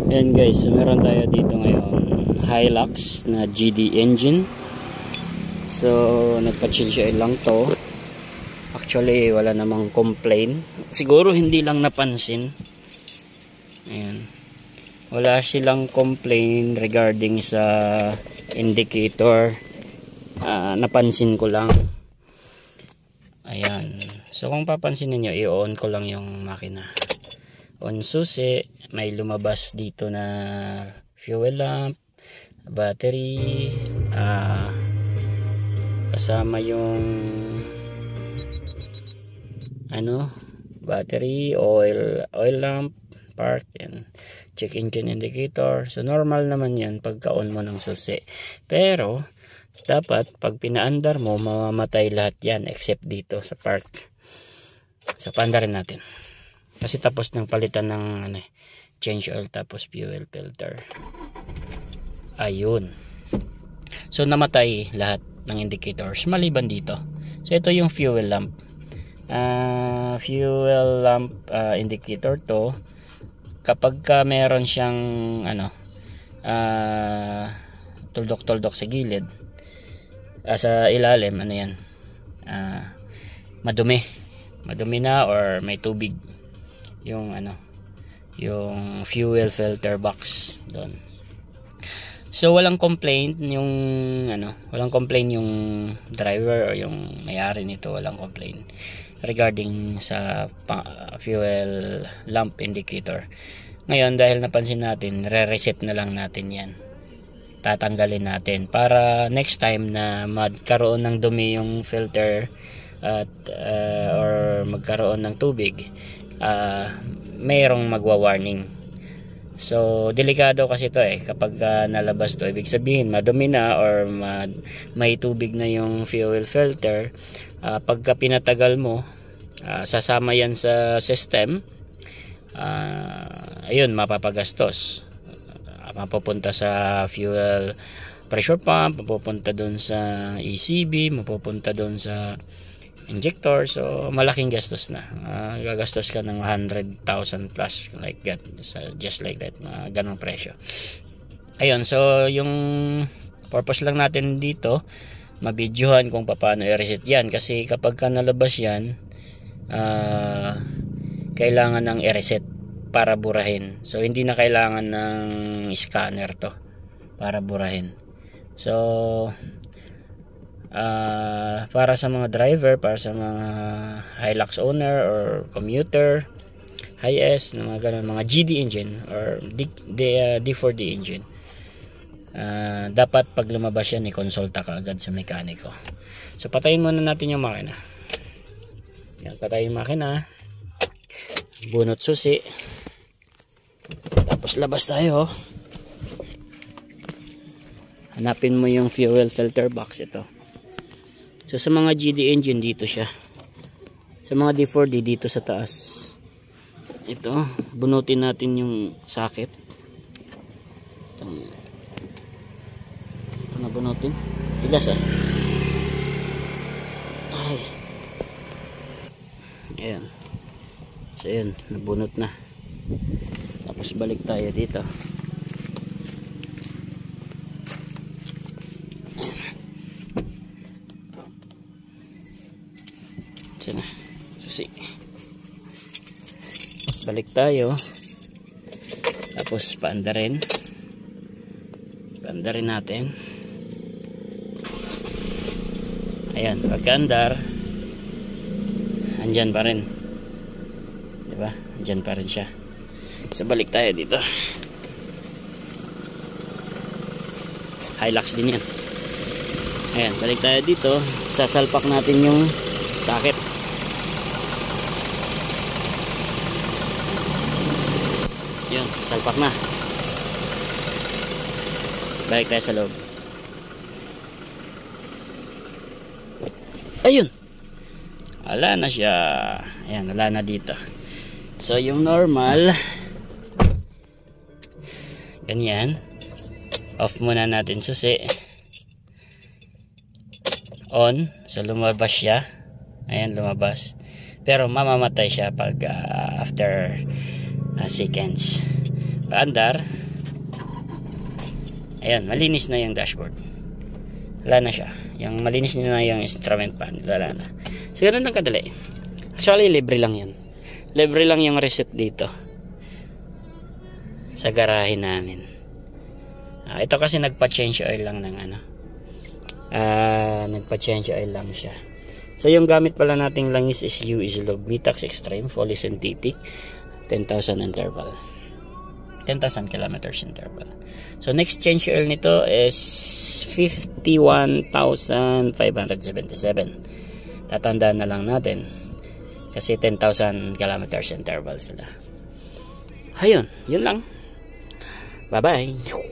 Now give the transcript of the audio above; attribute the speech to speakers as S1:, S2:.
S1: Ayan guys, so meron tayo dito ngayon Hilux na GD engine. So nagpa-change oil lang to. Actually wala namang complaint. Siguro hindi lang napansin. Ayan. Wala silang complaint regarding sa indicator. Napansin ko lang. Ayan. So kung papansin niyo, i-on ko lang yung makina. On susi, may lumabas dito na fuel lamp, battery, kasama yung battery, oil lamp, part, yan. Check engine indicator. So normal naman yan pagka-on mo ng susi. Pero dapat pag pinaandar mo, mamamatay lahat yan except dito sa park. So paandarin natin. Kasi tapos ng palitan ng change oil tapos fuel filter. Ayun. So namatay lahat ng indicators maliban dito. So ito yung fuel lamp. Fuel lamp indicator to. Kapag meron siyang tuldok-tuldok sa gilid, sa ilalim, yan, madumi na or may tubig yung yung fuel filter box doon. So walang complaint yung walang complaint yung driver o yung may-ari nito, walang complaint regarding sa fuel lamp indicator. Ngayon dahil napansin natin, re-reset na lang natin yan. Tatanggalin natin para next time na magkaroon ng dumi yung filter at or magkaroon ng tubig, mayroong magwa-warning. So delikado kasi to kapag nalabas to, ibig sabihin madumi na or may tubig na yung fuel filter. Pagka pinatagal mo, sasama yan sa system, ayun, mapapagastos, mapupunta sa fuel pressure pump, mapupunta doon sa ECB, mapupunta doon sa injector. So malaking gastos na, gagastos ka ng 100,000 plus like that, just like that, ganong presyo. Ayun, so yung purpose lang natin dito, mabidyohan kung paano i-reset yan, kasi kapag ka nalabas yan, kailangan ng i-reset para burahin. So hindi na kailangan ng scanner to para burahin. So para sa mga driver, para sa mga Hilux owner or commuter, high-S, mga ganun, mga GD engine or D4D engine, dapat pag lumabas yan, i-consulta ka agad sa mekaniko. So patayin muna natin yung makina. Yan, patayin yung makina, bunot susi, tapos labas tayo. Hanapin mo yung fuel filter box. Ito. So sa mga GD engine, dito siya. Sa mga D4D, dito sa taas. Ito, bunutin natin yung socket. Ito na bunutin. Tigas Ay. Ayan. So ayan, nabunot na. Tapos balik tayo dito. Na susi, balik tayo, tapos paandarin natin. Ayan, pagkaandar, andyan pa rin, diba? Andyan pa rin siya. So balik tayo dito. Hilux din yan. Ayan, balik tayo dito, sasalpak natin yung socket. Yun, salpak na. Balik tayo sa loob. Ayun, wala na siya. Ayan, wala na dito. So yung normal, ganyan, off muna natin susi, on. So lumabas siya. Ayan, lumabas. Pero mamamatay siya pag after seconds. Paandar. Ayan, malinis na yung dashboard. Wala na siya. Yung malinis na yung instrument panel. Wala na. So, ganun lang kadali. Actually, libre lang yan. Libre lang yung reset dito. Sa garahe namin. Ito kasi nagpa-change oil lang ng ano. Nagpa-change oil lang siya. So, yung gamit pala nating langis is U-Islog Mitax Extreme Fully Synthetic 10,000 interval. 10,000 kilometers interval. So, next change oil nito is 51,577. Tatandaan na lang natin. Kasi 10,000 kilometers interval sila. Ayun, yun lang. Bye-bye.